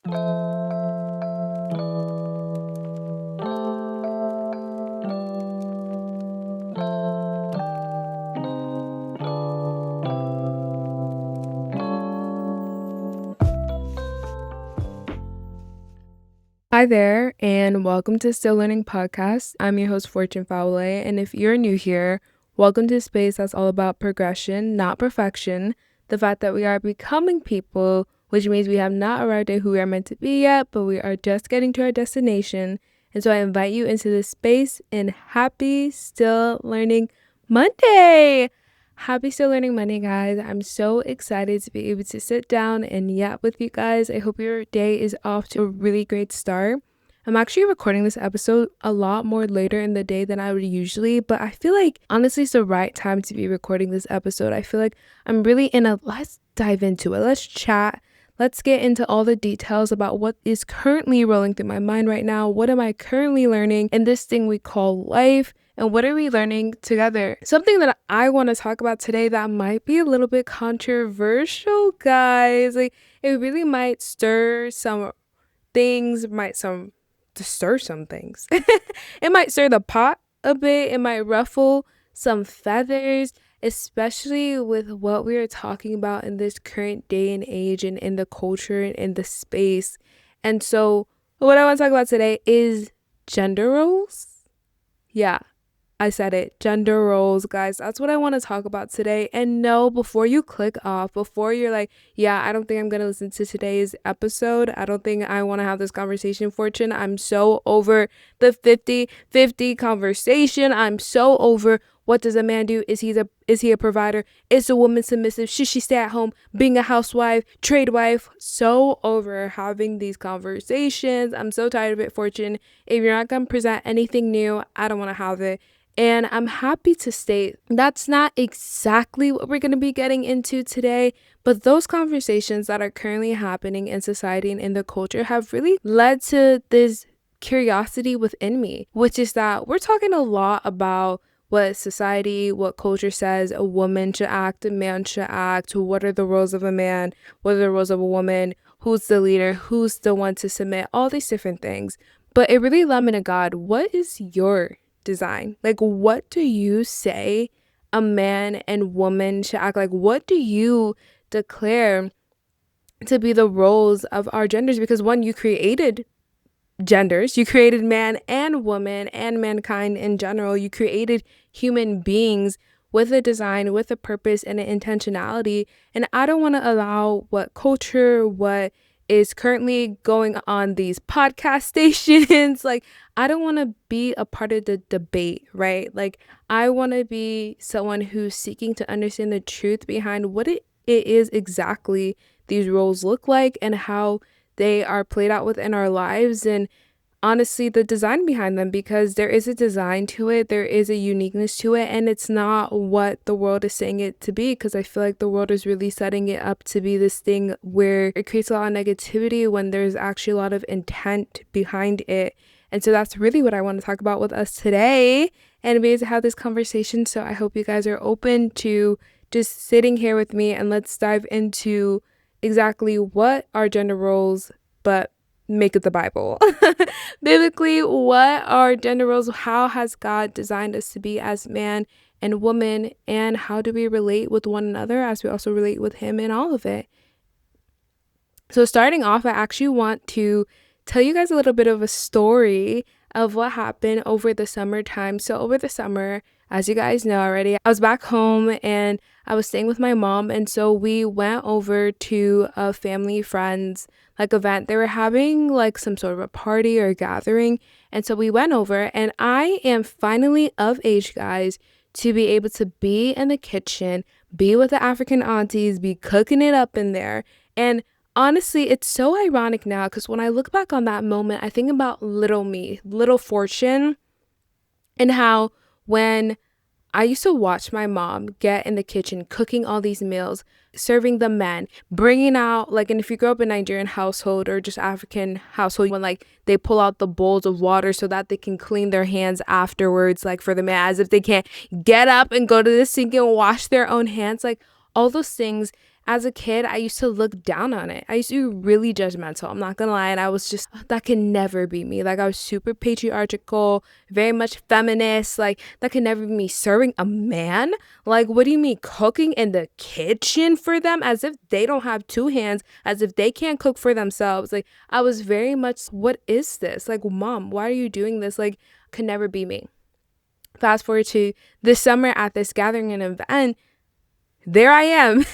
Hi there, and welcome to Still Learning Podcast. I'm your host, Fortune Fowle, and if you're new here, welcome to a space that's all about progression, not perfection. The fact that we are becoming people, which means we have not arrived at who we are meant to be yet, but we are just getting to our destination. And so I invite you into this space, and happy Still Learning Monday! Happy Still Learning Monday, guys. I'm so excited to be able to sit down and yap with you guys. I hope your day is off to a really great start. I'm actually recording this episode a lot more later in the day than I would usually, but I feel like honestly it's the right time to be recording this episode. I feel like I'm really let's dive into it. Let's chat. Let's get into all the details about what is currently rolling through my mind right now. What am I currently learning in this thing we call life? And what are we learning together? Something that I want to talk about today that might be a little bit controversial, guys. Like, it really might stir some things, stir some things. It might stir the pot a bit. It might ruffle some feathers, especially with what we are talking about in this current day and age and in the culture and in the space. And so what I want to talk about today is gender roles. Yeah, I said it. Gender roles, guys. That's what I want to talk about today. And no, before you click off, before you're like, yeah, I don't think I'm going to listen to today's episode. I don't think I want to have this conversation, Fortune. I'm so over the 50-50 conversation. I'm so over what does a man do? Is he a provider? Is a woman submissive? Should she stay at home being a housewife, trade wife? So over having these conversations. I'm so tired of it, Fortune. If you're not going to present anything new, I don't want to have it. And I'm happy to state that's not exactly what we're going to be getting into today, but those conversations that are currently happening in society and in the culture have really led to this curiosity within me, which is that we're talking a lot about what society, what culture says a woman should act, a man should act, what are the roles of a man, what are the roles of a woman, who's the leader, who's the one to submit, all these different things. But it really led me to God, what is your design? Like, what do you say a man and woman should act like? What do you declare to be the roles of our genders? Because one, you created genders, you created man and woman and mankind in general. You created human beings with a design, with a purpose and an intentionality. And I don't want to allow what culture, what is currently going on these podcast stations, like, I don't want to be a part of the debate, right? Like, I want to be someone who's seeking to understand the truth behind what it is exactly these roles look like and how they are played out within our lives, and honestly the design behind them, because there is a design to it, there is a uniqueness to it, and it's not what the world is saying it to be, because I feel like the world is really setting it up to be this thing where it creates a lot of negativity when there's actually a lot of intent behind it. And so that's really what I want to talk about with us today and be able to have this conversation. So I hope you guys are open to just sitting here with me, and let's dive into exactly what are gender roles, but make it the Bible. Biblically, what are gender roles? How has God designed us to be as man and woman? And how do we relate with one another as we also relate with Him in all of it? So starting off, I actually want to tell you guys a little bit of a story of what happened over the summertime. So over the summer, as you guys know already, I was back home and I was staying with my mom. And so we went over to a family friend's event. They were having like some sort of a party or gathering. And so we went over, and I am finally of age, guys, to be able to be in the kitchen, be with the African aunties, be cooking it up in there. And honestly, it's so ironic now, because when I look back on that moment, I think about little me, little Fortune, and how when I used to watch my mom get in the kitchen, cooking all these meals, serving the men, bringing out, and if you grow up in Nigerian household or just African household, when they pull out the bowls of water so that they can clean their hands afterwards, for the men, as if they can't get up and go to the sink and wash their own hands, all those things. as a kid, I used to look down on it. I used to be really judgmental. I'm not gonna lie. And I was just, that can never be me. Like, I was super patriarchal, very much feminist. Like, that can never be me. Serving a man? Like, what do you mean? Cooking in the kitchen for them? As if they don't have two hands, as if they can't cook for themselves. Like, I was very much, what is this? Like, mom, why are you doing this? Like, could never be me. Fast forward to this summer at this gathering and event, there I am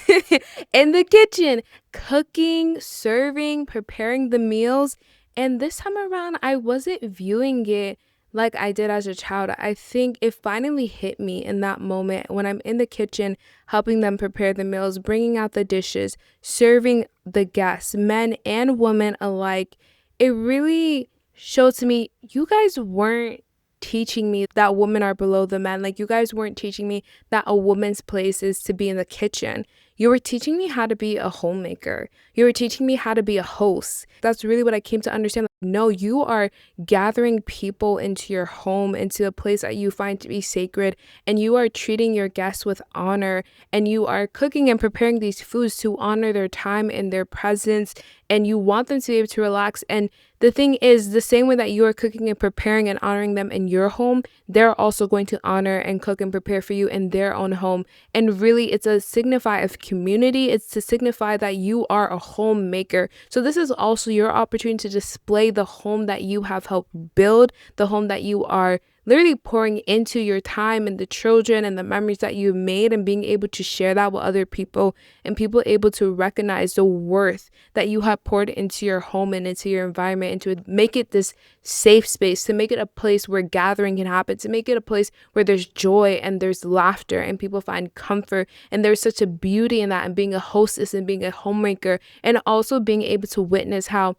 in the kitchen, cooking, serving, preparing the meals. And this time around, I wasn't viewing it like I did as a child. I think it finally hit me in that moment when I'm in the kitchen, helping them prepare the meals, bringing out the dishes, serving the guests, men and women alike. It really showed to me, you guys weren't teaching me that women are below the men. Like, you guys weren't teaching me that a woman's place is to be in the kitchen. You were teaching me how to be a homemaker. You were teaching me how to be a host. That's really what I came to understand. Like, no, you are gathering people into your home, into a place that you find to be sacred, and you are treating your guests with honor, and you are cooking and preparing these foods to honor their time and their presence, and you want them to be able to relax. And the thing is, the same way that you are cooking and preparing and honoring them in your home, they're also going to honor and cook and prepare for you in their own home. And really, it's a signify of community. It's to signify that you are a homemaker. So this is also your opportunity to display the home that you have helped build, the home that you are literally pouring into your time and the children and the memories that you've made, and being able to share that with other people, and people able to recognize the worth that you have poured into your home and into your environment, and to make it this safe space, to make it a place where gathering can happen, to make it a place where there's joy and there's laughter and people find comfort. And there's such a beauty in that, and being a hostess and being a homemaker, and also being able to witness how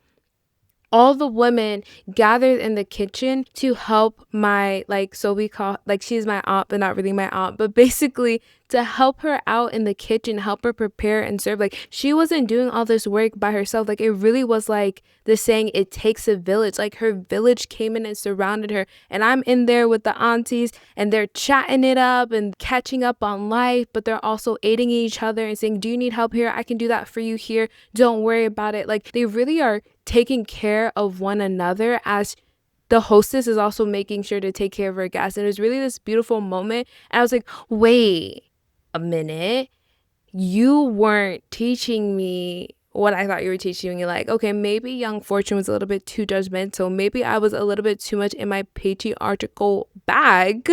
all the women gathered in the kitchen to help my, like, so we call, like, she's my aunt but not really my aunt, but basically to help her out in the kitchen, help her prepare and serve. Like, she wasn't doing all this work by herself. Like, it really was like the saying, it takes a village. Like, her village came in and surrounded her, and I'm in there with the aunties, and they're chatting it up and catching up on life, but they're also aiding each other and saying, do you need help here? I can do that for you here. Don't worry about it. Like, they really are taking care of one another, as the hostess is also making sure to take care of her guests. And it was really this beautiful moment. And I was like, wait a minute, you weren't teaching me what I thought you were teaching me. Like, okay, maybe young Fortune was a little bit too judgmental. Maybe I was a little bit too much in my patriarchal bag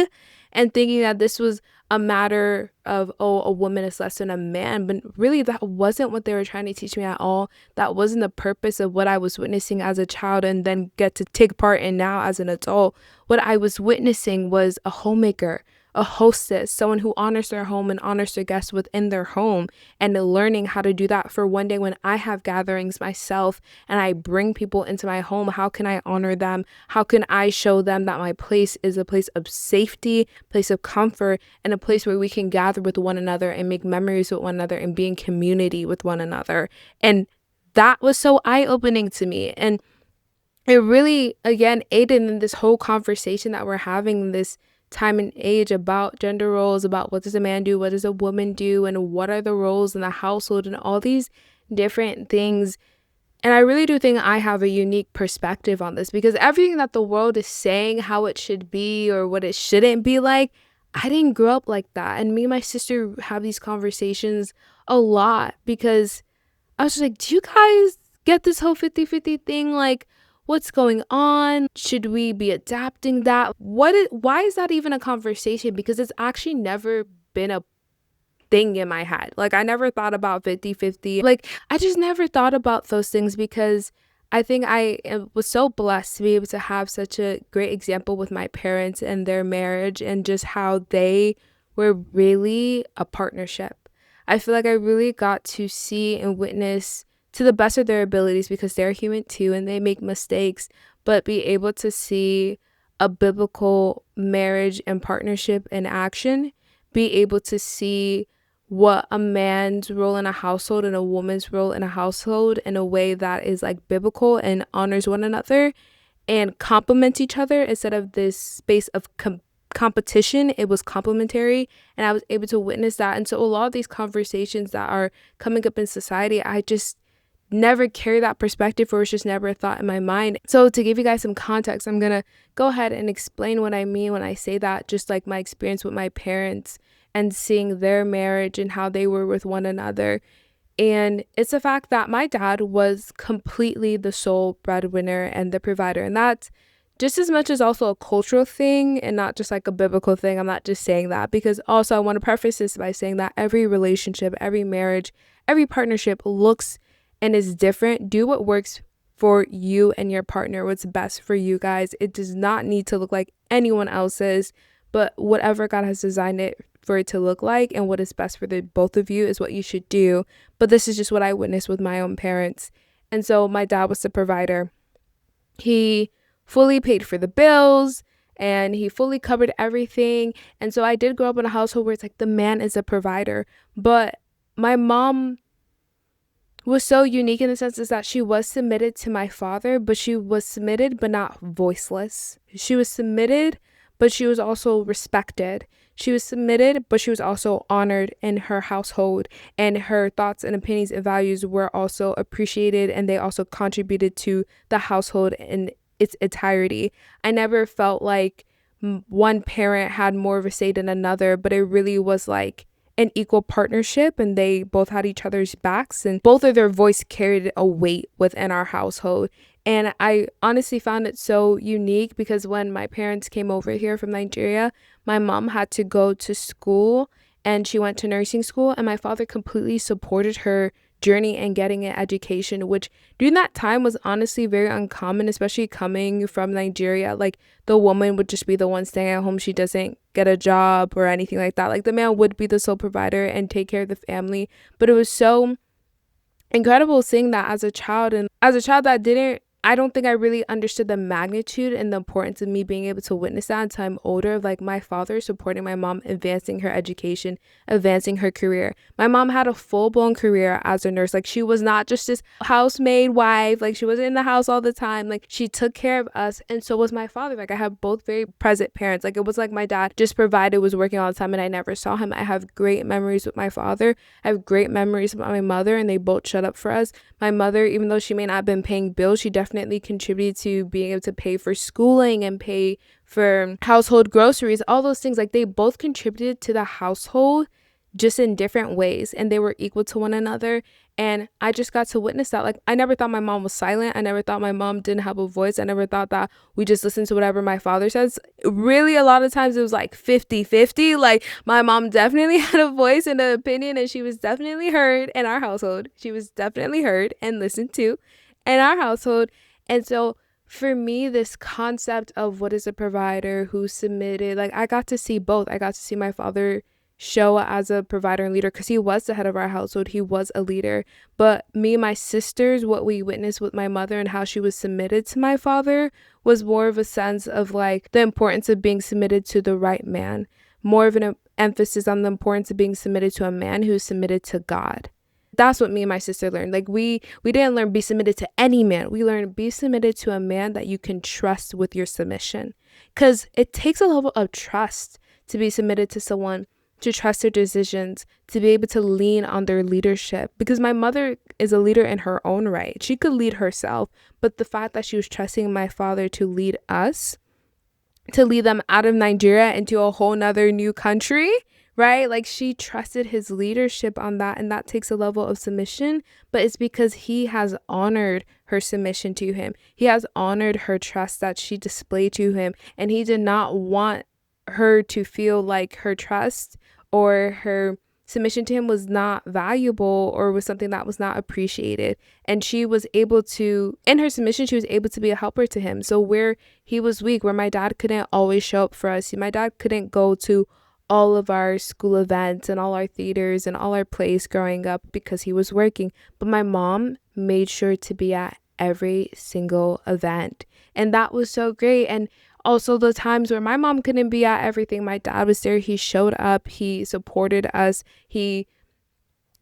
and thinking that this was a matter of, oh, a woman is less than a man. But really, that wasn't what they were trying to teach me at all. That wasn't the purpose of what I was witnessing as a child and then get to take part in now as an adult. What I was witnessing was a homemaker, a hostess, someone who honors their home and honors their guests within their home, and learning how to do that for one day when I have gatherings myself and I bring people into my home. How can I honor them? How can I show them that my place is a place of safety, place of comfort, and a place where we can gather with one another and make memories with one another and be in community with one another? And that was so eye-opening to me. And it really, again, aided in this whole conversation that we're having this time and age about gender roles, about what does a man do, what does a woman do, and what are the roles in the household, and all these different things. And I really do think I have a unique perspective on this, because everything that the world is saying how it should be or what it shouldn't be like, I didn't grow up like that. And me and my sister have these conversations a lot, because I was just like, do you guys get this whole 50-50 thing? Like, what's going on? Should we be adapting that? Why is that even a conversation? Because it's actually never been a thing in my head. Like, I never thought about 50-50. Like, I just never thought about those things, because I think was so blessed to be able to have such a great example with my parents and their marriage, and just how they were really a partnership. I feel like I really got to see and witness, to the best of their abilities, because they're human too and they make mistakes, but be able to see a biblical marriage and partnership in action, be able to see what a man's role in a household and a woman's role in a household in a way that is like biblical and honors one another and complements each other, instead of this space of competition, it was complementary, and I was able to witness that. And so a lot of these conversations that are coming up in society, I just never carry that perspective, or it's just never a thought in my mind. So to give you guys some context, I'm gonna go ahead and explain what I mean when I say that, just like my experience with my parents and seeing their marriage and how they were with one another. And it's the fact that my dad was completely the sole breadwinner and the provider. And that's just as much as also a cultural thing and not just like a biblical thing. I'm not just saying that, because also I want to preface this by saying that every relationship, every marriage, every partnership looks and is different. Do what works for you and your partner, what's best for you guys. It does not need to look like anyone else's, but whatever God has designed it for it to look like and what is best for the both of you is what you should do. But this is just what I witnessed with my own parents. And so my dad was the provider. He fully paid for the bills and he fully covered everything. And so I did grow up in a household where it's like the man is a provider. But my mom was so unique in the sense is that she was submitted to my father, but she was submitted but not voiceless. She was submitted, but she was also respected. She was submitted, but she was also honored in her household, and her thoughts and opinions and values were also appreciated, and they also contributed to the household in its entirety. I never felt like one parent had more of a say than another, but it really was like an equal partnership, and they both had each other's backs, and both of their voice carried a weight within our household. And I honestly found it so unique because when my parents came over here from Nigeria, my mom had to go to school and she went to nursing school, and my father completely supported her journey and getting an education, which during that time was honestly very uncommon, especially coming from Nigeria. Like the woman would just be the one staying at home. She doesn't get a job or anything like that. Like the man would be the sole provider and take care of the family. But it was so incredible seeing that as a child, and as a child that I don't think I really understood the magnitude and the importance of me being able to witness that until I'm older, of like my father supporting my mom, advancing her education, advancing her career. My mom had a full-blown career as a nurse. Like she was not just this housemaid wife, like she wasn't in the house all the time. Like she took care of us, and so was my father. Like I have both very present parents. Like it was like my dad just provided, was working all the time, and I never saw him. I have great memories with my father. I have great memories with my mother, and they both shut up for us. My mother, even though she may not have been paying bills, she definitely contributed to being able to pay for schooling and pay for household groceries, all those things. Like they both contributed to the household just in different ways, and they were equal to one another. And I just got to witness that. Like I never thought my mom was silent. I never thought my mom didn't have a voice. I never thought that we just listened to whatever my father says. Really, a lot of times it was like 50-50. Like my mom definitely had a voice and an opinion, and she was definitely heard in our household. She was definitely heard and listened to in our household. And so for me, this concept of what is a provider, who's submitted, like I got to see both. I got to see my father show as a provider and leader because he was the head of our household. He was a leader. But me and my sisters, what we witnessed with my mother and how she was submitted to my father was more of a sense of like the importance of being submitted to the right man, more of an emphasis on the importance of being submitted to a man who's submitted to God. That's what me and my sister learned. Like we didn't learn be submitted to any man. We learned be submitted to a man that you can trust with your submission. Because it takes a level of trust to be submitted to someone, to trust their decisions, to be able to lean on their leadership. Because my mother is a leader in her own right. She could lead herself. But the fact that she was trusting my father to lead us, to lead them out of Nigeria into a whole nother new country, right? Like she trusted his leadership on that, and that takes a level of submission, but it's because he has honored her submission to him. He has honored her trust that she displayed to him, and he did not want her to feel like her trust or her submission to him was not valuable or was something that was not appreciated. And she was able to, in her submission, she was able to be a helper to him. So where he was weak, where my dad couldn't always show up for us, my dad couldn't go to all of our school events and all our theaters and all our plays growing up because he was working. But my mom made sure to be at every single event. And that was so great. And also the times where my mom couldn't be at everything, my dad was there. He showed up. He supported us. He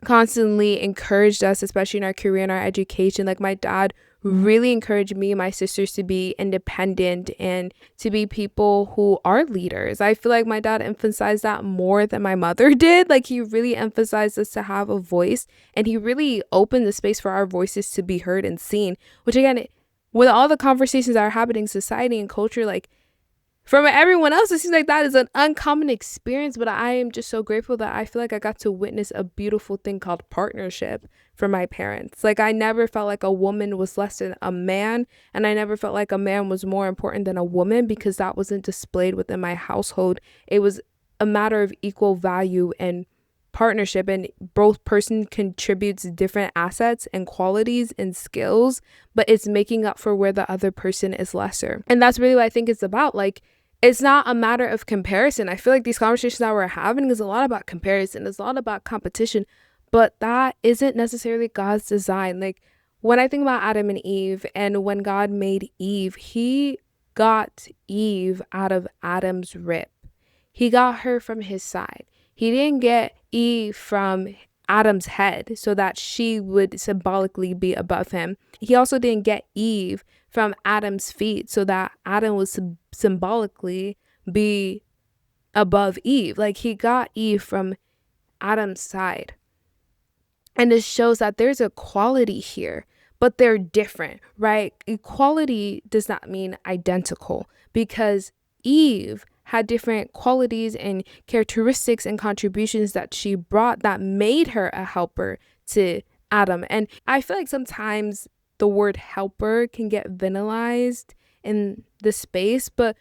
constantly encouraged us, especially in our career and our education. Like my dad really encouraged me and my sisters to be independent and to be people who are leaders. I feel like my dad emphasized that more than my mother did. Like he really emphasized us to have a voice, and he really opened the space for our voices to be heard and seen, which again, with all the conversations that are happening in society and culture, like from everyone else, it seems like that is an uncommon experience, but I am just so grateful that I feel like I got to witness a beautiful thing called partnership from my parents. Like I never felt like a woman was less than a man, and I never felt like a man was more important than a woman, because that wasn't displayed within my household. It was a matter of equal value and partnership, and both person contributes different assets and qualities and skills, but it's making up for where the other person is lesser. And that's really what I think it's about. Like it's not a matter of comparison. I feel like these conversations that we're having is a lot about comparison. It's a lot about competition, but that isn't necessarily God's design. Like when I think about Adam and Eve, and when God made Eve, he got Eve out of Adam's rib. He got her from his side. He didn't get Eve from Adam's head so that she would symbolically be above him. He also didn't get Eve from Adam's feet so that Adam would symbolically be above Eve. Like he got Eve from Adam's side. And it shows that there's a quality here, but they're different, right? Equality does not mean identical, because Eve had different qualities and characteristics and contributions that she brought that made her a helper to Adam. And I feel like sometimes the word helper can get vinilized in the space, but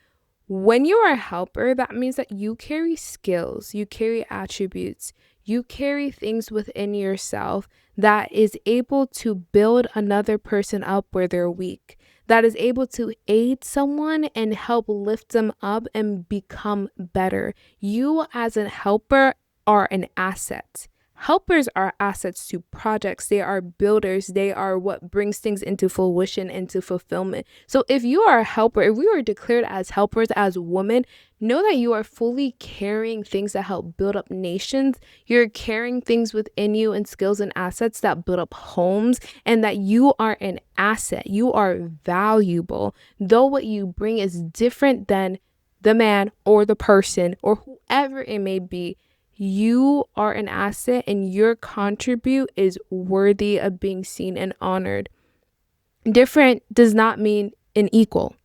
when you are a helper, that means that you carry skills, you carry attributes, you carry things within yourself that is able to build another person up where they're weak, that is able to aid someone and help lift them up and become better. You as a helper are an asset. Helpers are assets to projects. They are builders. They are what brings things into fruition, into fulfillment. So if you are a helper, if we are declared as helpers, as women, know that you are fully carrying things that help build up nations. You're carrying things within you and skills and assets that build up homes, and that you are an asset. You are valuable. Though what you bring is different than the man or the person or whoever it may be, you are an asset, and your contribute is worthy of being seen and honored. Different does not mean unequal.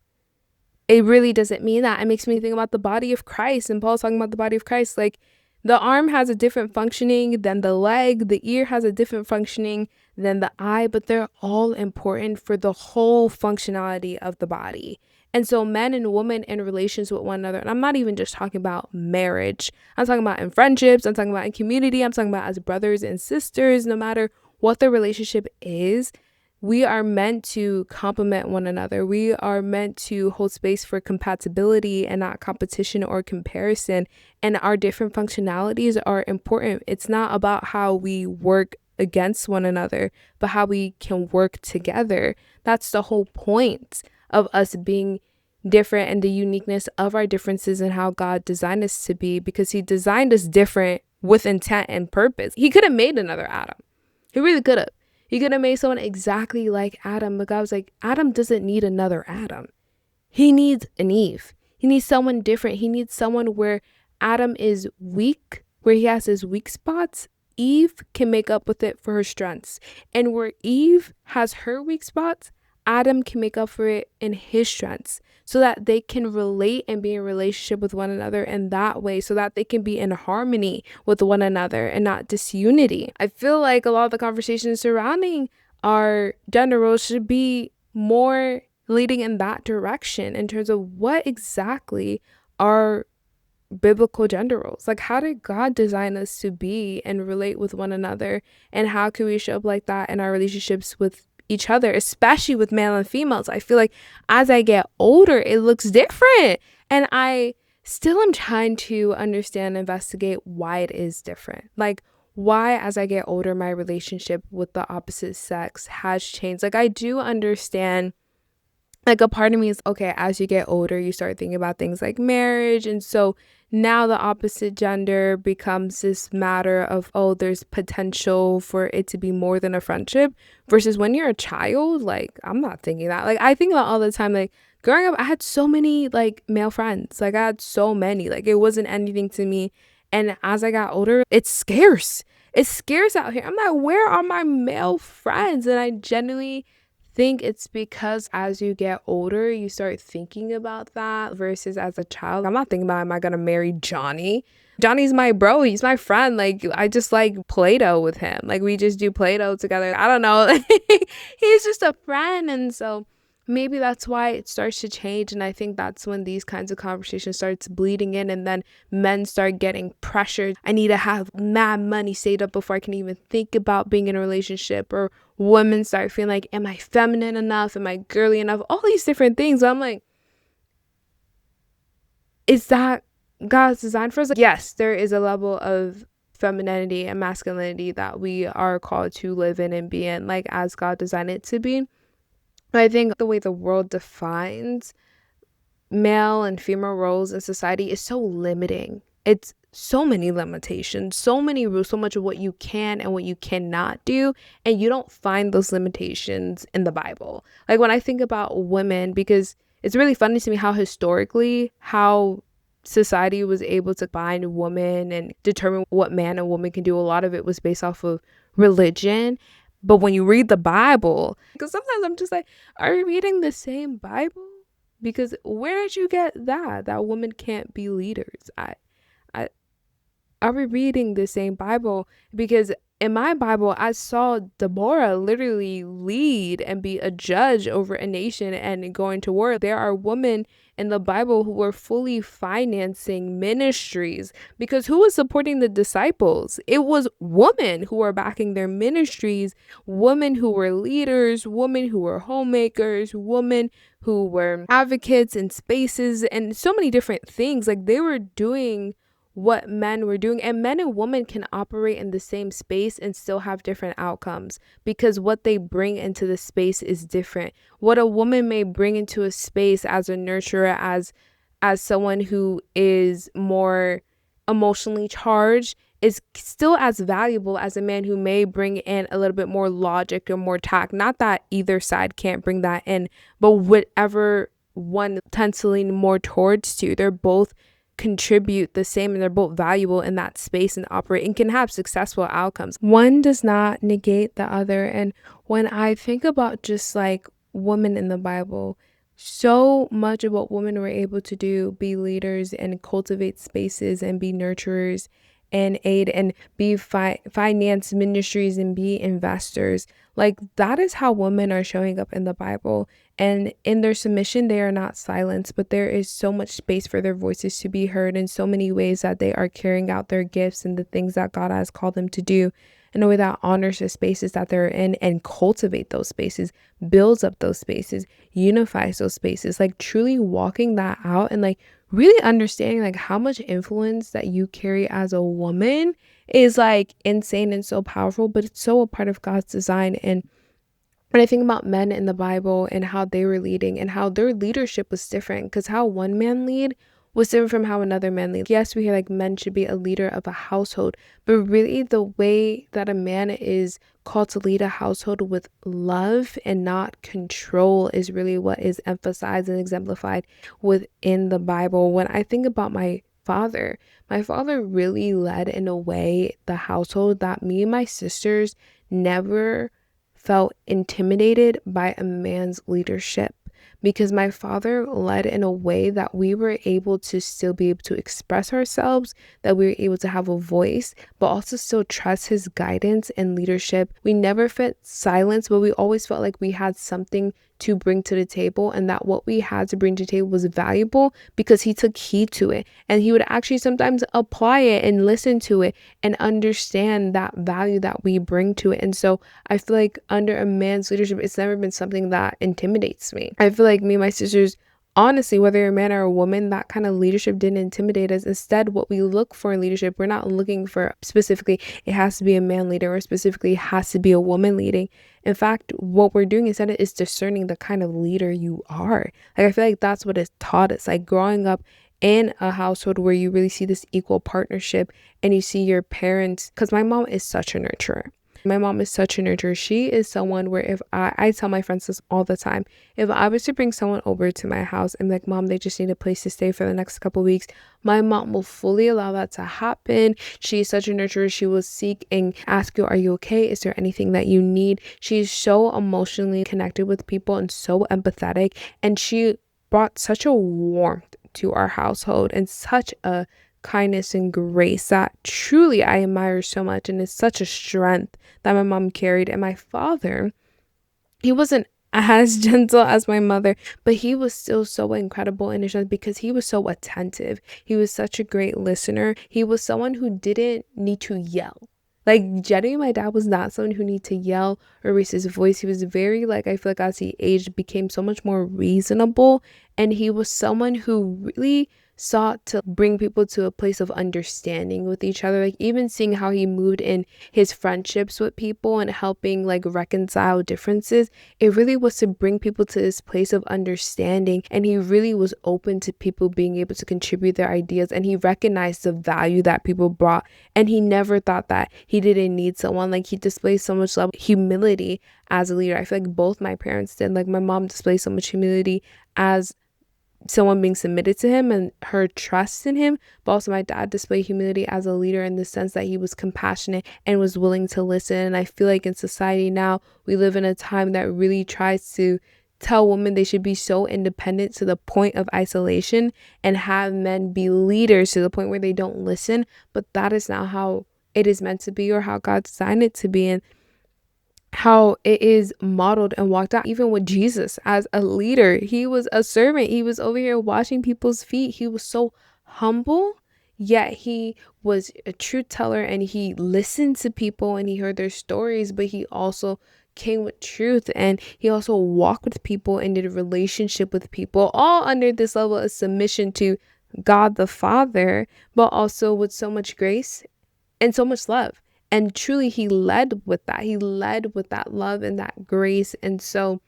It really doesn't mean that. It makes me think about the body of Christ, and Paul's talking about the body of Christ. Like the arm has a different functioning than the leg, the ear has a different functioning than the eye, but they're all important for the whole functionality of the body. And so men and women in relations with one another, and I'm not even just talking about marriage, I'm talking about in friendships, I'm talking about in community, I'm talking about as brothers and sisters, no matter what the relationship is, we are meant to complement one another. We are meant to hold space for compatibility and not competition or comparison. And our different functionalities are important. It's not about how we work against one another, but how we can work together. That's the whole point of us being different, and the uniqueness of our differences and how God designed us to be, because he designed us different with intent and purpose. He could have made another Adam. He really could have. He could have made someone exactly like Adam, but God was like, Adam doesn't need another Adam. He needs an Eve. He needs someone different. He needs someone where Adam is weak, where he has his weak spots. Eve can make up with it for her strengths. And where Eve has her weak spots, Adam can make up for it in his strengths, so that they can relate and be in relationship with one another in that way, so that they can be in harmony with one another and not disunity. I feel like a lot of the conversations surrounding our gender roles should be more leading in that direction, in terms of what exactly are biblical gender roles. Like, how did God design us to be and relate with one another, and how can we show up like that in our relationships with each other, especially with male and females? I feel like as I get older, it looks different, and I still am trying to understand, investigate why it is different. Like, why as I get older, my relationship with the opposite sex has changed. Like, I do understand, like, a part of me is, okay, as you get older, you start thinking about things like marriage, and so now the opposite gender becomes this matter of, oh, there's potential for it to be more than a friendship, versus when you're a child, like, I'm not thinking that. Like, I think about all the time, like, growing up, I had so many like male friends. Like, I had so many. Like, it wasn't anything to me. And as I got older, it's scarce. It's scarce out here. I'm like, where are my male friends? And I genuinely think it's because as you get older, you start thinking about that, versus as a child, I'm not thinking about, am I gonna marry Johnny? Johnny's my bro, he's my friend. Like, I just like Play-Doh with him. Like, we just do Play-Doh together. I don't know. He's just a friend. And so maybe that's why it starts to change. And I think that's when these kinds of conversations starts bleeding in, and then men start getting pressured. I need to have mad money saved up before I can even think about being in a relationship. Or women start feeling like, am I feminine enough? Am I girly enough? All these different things. I'm like, is that God's design for us? Like, yes, there is a level of femininity and masculinity that we are called to live in and be in, like as God designed it to be. But I think the way the world defines male and female roles in society is so limiting. It's so many limitations, so many rules, so much of what you can and what you cannot do. And you don't find those limitations in the Bible. Like, when I think about women, because it's really funny to me how historically, how society was able to bind women and determine what man and woman can do. A lot of it was based off of religion. But when you read the Bible, because sometimes I'm just like, are you reading the same Bible? Because where did you get that women can't be leaders? I are we reading the same Bible? Because in my Bible, I saw Deborah literally lead and be a judge over a nation and going to war. There are women in the Bible who were fully financing ministries, because who was supporting the disciples? It was women who were backing their ministries, women who were leaders, women who were homemakers, women who were advocates in spaces, and so many different things. Like, they were doing what men were doing, and men and women can operate in the same space and still have different outcomes, because what they bring into the space is different. What a woman may bring into a space as a nurturer, as someone who is more emotionally charged, is still as valuable as a man who may bring in a little bit more logic or more tact. Not that either side can't bring that in, but whatever one tends to lean more towards to, they're both contribute the same, and they're both valuable in that space and operate and can have successful outcomes. One does not negate the other. And when I think about just like women in the Bible, so much of what women were able to do, be leaders and cultivate spaces and be nurturers and aid and be finance ministries and be investors, like that is how women are showing up in the Bible. And in their submission, they are not silenced, but there is so much space for their voices to be heard in so many ways, that they are carrying out their gifts and the things that God has called them to do in a way that honors the spaces that they're in and cultivate those spaces, builds up those spaces, unifies those spaces, like truly walking that out and like really understanding like how much influence that you carry as a woman is like insane and so powerful, but it's so a part of God's design. And when I think about men in the Bible and how they were leading and how their leadership was different, because how one man lead was different from how another man lead. Yes, we hear like men should be a leader of a household, but really the way that a man is called to lead a household with love and not control is really what is emphasized and exemplified within the Bible. When I think about my father really led in a way the household that me and my sisters never felt intimidated by a man's leadership, because my father led in a way that we were able to still be able to express ourselves, that we were able to have a voice, but also still trust his guidance and leadership. We never felt silence, but we always felt like we had something to bring to the table, and that what we had to bring to the table was valuable because he took heed to it, and he would actually sometimes apply it and listen to it and understand that value that we bring to it. And so I feel like under a man's leadership, it's never been something that intimidates me. I feel like me and my sisters, honestly, whether you're a man or a woman, that kind of leadership didn't intimidate us. Instead, what we look for in leadership, we're not looking for specifically it has to be a man leader or specifically it has to be a woman leading. In fact, what we're doing instead is discerning the kind of leader you are. Like, I feel like that's what it's taught us. Like, growing up in a household where you really see this equal partnership and you see your parents, because my mom is such a nurturer. My mom is such a nurturer. She is someone where if I tell my friends this all the time, if I was to bring someone over to my house and be like, Mom, they just need a place to stay for the next couple weeks, my mom will fully allow that to happen. She's such a nurturer. She will seek and ask you, are you okay? Is there anything that you need? She's so emotionally connected with people and so empathetic. And she brought such a warmth to our household and such a kindness and grace that truly I admire so much, and it's such a strength that my mom carried. And my father, he wasn't as gentle as my mother, but he was still so incredible in his strength because he was so attentive. He was such a great listener. He was someone who didn't need to yell. Like Jenny, my dad was not someone who needed to yell or raise his voice. He was very, like, I feel like as he aged, became so much more reasonable. And he was someone who really sought to bring people to a place of understanding with each other. Like even seeing how he moved in his friendships with people and helping like reconcile differences, it really was to bring people to this place of understanding. And he really was open to people being able to contribute their ideas, and he recognized the value that people brought, and he never thought that he didn't need someone. Like he displayed so much love, humility as a leader. I feel like both my parents did. Like my mom displayed so much humility as someone being submitted to him and her trust in him, but also my dad displayed humility as a leader in the sense that he was compassionate and was willing to listen. And I feel like in society now, we live in a time that really tries to tell women they should be so independent to the point of isolation and have men be leaders to the point where they don't listen. But that is not how it is meant to be or how God designed it to be. And how it is modeled and walked out. Even with Jesus as a leader, he was a servant. He was over here washing people's feet. He was so humble, yet he was a truth teller, and he listened to people and he heard their stories, but he also came with truth, and he also walked with people and did a relationship with people, all under this level of submission to God the Father, but also with so much grace and so much love. And truly, he led with that. He led with that love and that grace. And so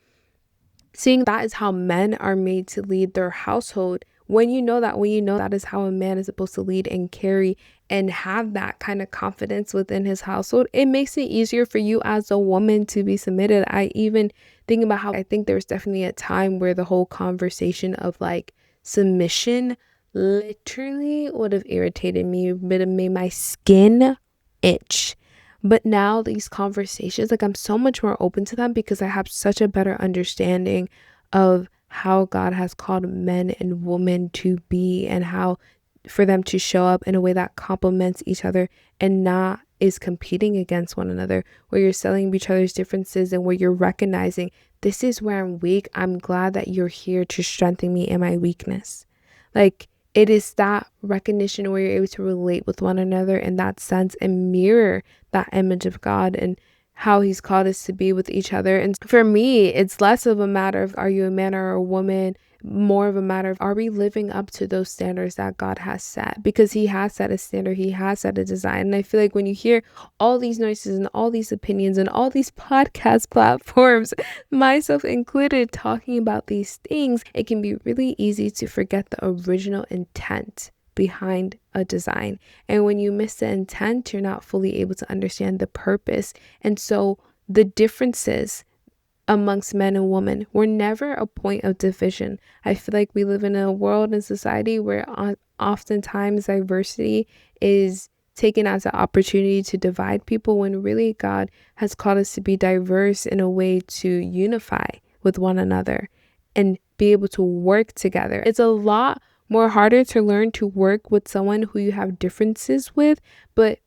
seeing that is how men are made to lead their household. When you know that is how a man is supposed to lead and carry and have that kind of confidence within his household, it makes it easier for you as a woman to be submitted. I even think about how I think there's definitely a time where the whole conversation of like submission literally would have irritated me, would have made my skin itch. But now these conversations, like I'm so much more open to them because I have such a better understanding of how God has called men and women to be, and how for them to show up in a way that complements each other and not is competing against one another, where you're selling each other's differences and where you're recognizing this is where I'm weak. I'm glad that you're here to strengthen me in my weakness. Like it is that recognition where you're able to relate with one another in that sense and mirror that image of God and how he's called us to be with each other. And for me, it's less of a matter of are you a man or a woman, more of a matter of are we living up to those standards that God has set, because he has set a standard, he has set a design. And I feel like when you hear all these noises and all these opinions and all these podcast platforms, myself included, talking about these things, it can be really easy to forget the original intent behind a design. And when you miss the intent, you're not fully able to understand the purpose. And so the differences amongst men and women were never a point of division. I feel like we live in a world and society where oftentimes diversity is taken as an opportunity to divide people, when really God has called us to be diverse in a way to unify with one another and be able to work together. It's a lot more harder to learn to work with someone who you have differences with, but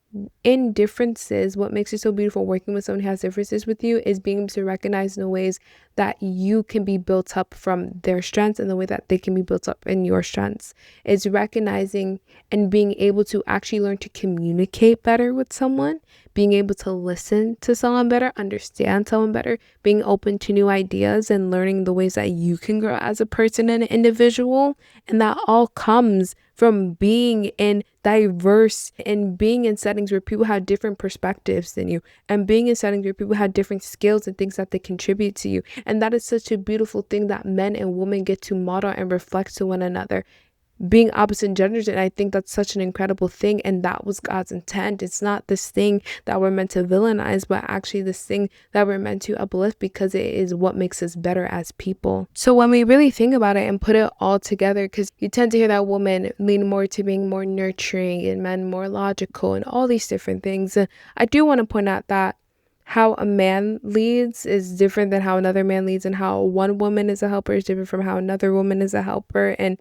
in differences, what makes it so beautiful working with someone who has differences with you is being able to recognize in the ways that you can be built up from their strengths and the way that they can be built up in your strengths. It's recognizing and being able to actually learn to communicate better with someone, being able to listen to someone better, understand someone better, being open to new ideas and learning the ways that you can grow as a person and an individual. And that all comes from being in diverse and being in settings where people have different perspectives than you, and being in settings where people have different skills and things that they contribute to you. And that is such a beautiful thing that men and women get to model and reflect to one another. being opposite genders. And I think that's such an incredible thing. And that was God's intent. It's not this thing that we're meant to villainize, but actually this thing that we're meant to uplift, because it is what makes us better as people. So when we really think about it and put it all together, because you tend to hear that women lean more to being more nurturing and men more logical and all these different things. I do want to point out that how a man leads is different than how another man leads, and how one woman is a helper is different from how another woman is a helper. And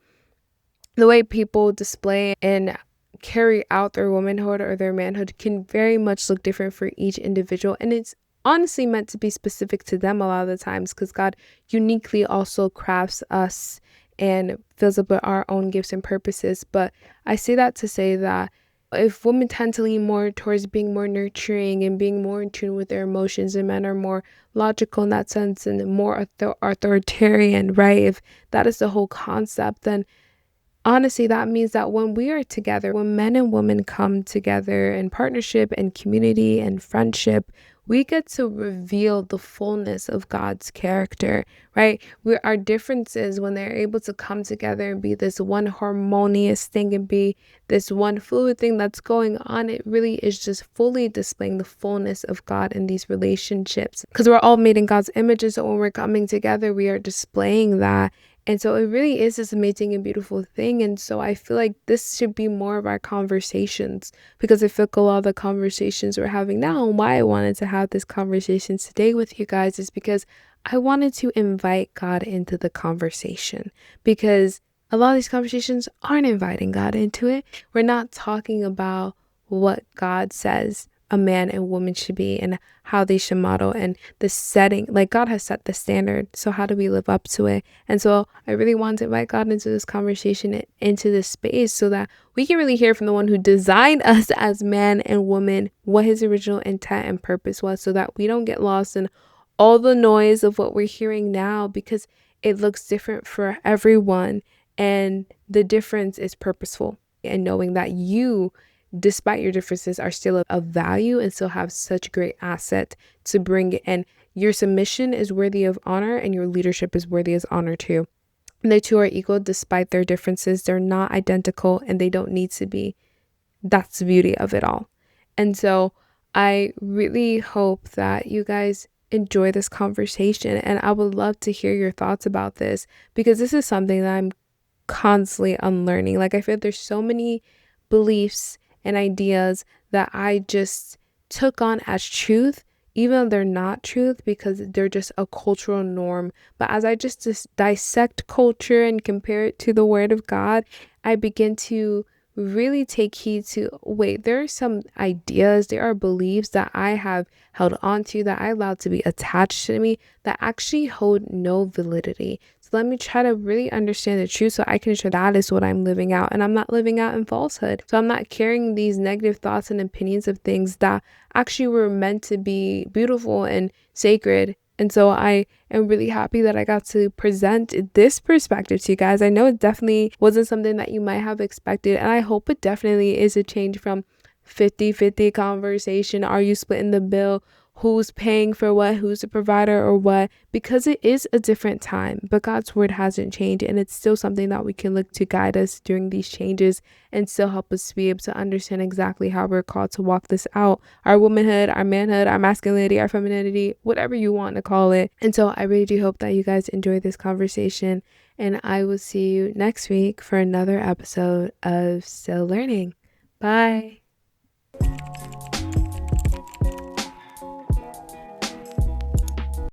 the way people display and carry out their womanhood or their manhood can very much look different for each individual. And it's honestly meant to be specific to them a lot of the times, because God uniquely also crafts us and fills up with our own gifts and purposes. But I say that to say that if women tend to lean more towards being more nurturing and being more in tune with their emotions, and men are more logical in that sense and more authoritarian, right? If that is the whole concept, then honestly, that means that when we are together, when men and women come together in partnership and community and friendship, we get to reveal the fullness of God's character, right? Our differences, when they're able to come together and be this one harmonious thing and be this one fluid thing that's going on, it really is just fully displaying the fullness of God in these relationships. Because we're all made in God's images, so when we're coming together, we are displaying that. And so it really is this amazing and beautiful thing. And so I feel like this should be more of our conversations, because I feel like a lot of the conversations we're having now, and why I wanted to have this conversation today with you guys, is because I wanted to invite God into the conversation, because a lot of these conversations aren't inviting God into it. We're not talking about what God says a man and woman should be and how they should model and the setting. Like, God has set the standard, so how do we live up to it? And so I really want to invite God into this conversation, into this space, so that we can really hear from the one who designed us as man and woman, what his original intent and purpose was, so that we don't get lost in all the noise of what we're hearing now, because it looks different for everyone, and the difference is purposeful. And knowing that you, despite your differences, are still of value and still have such great asset to bring. And your submission is worthy of honor, and your leadership is worthy of honor too. And the two are equal despite their differences. They're not identical, and they don't need to be. That's the beauty of it all. And so I really hope that you guys enjoy this conversation, and I would love to hear your thoughts about this, because this is something that I'm constantly unlearning. Like, I feel there's so many beliefs and ideas that I just took on as truth, even though they're not truth, because they're just a cultural norm. But as I just dissect culture and compare it to the word of God, I begin to really take heed to, wait, there are some ideas, there are beliefs that I have held on to, that I allowed to be attached to me, that actually hold no validity. So let me try to really understand the truth, so I can ensure that is what I'm living out, and I'm not living out in falsehood. So I'm not carrying these negative thoughts and opinions of things that actually were meant to be beautiful and sacred. And so I am really happy that I got to present this perspective to you guys. I know it definitely wasn't something that you might have expected, and I hope it definitely is a change from 50-50 conversation. Are you splitting the bill? Who's paying for what? Who's the provider or what? Because it is a different time, but God's word hasn't changed, and it's still something that we can look to guide us during these changes and still help us to be able to understand exactly how we're called to walk this out. Our womanhood, our manhood, our masculinity, our femininity, whatever you want to call it. And so I really do hope that you guys enjoy this conversation, and I will see you next week for another episode of Still Learning. Bye.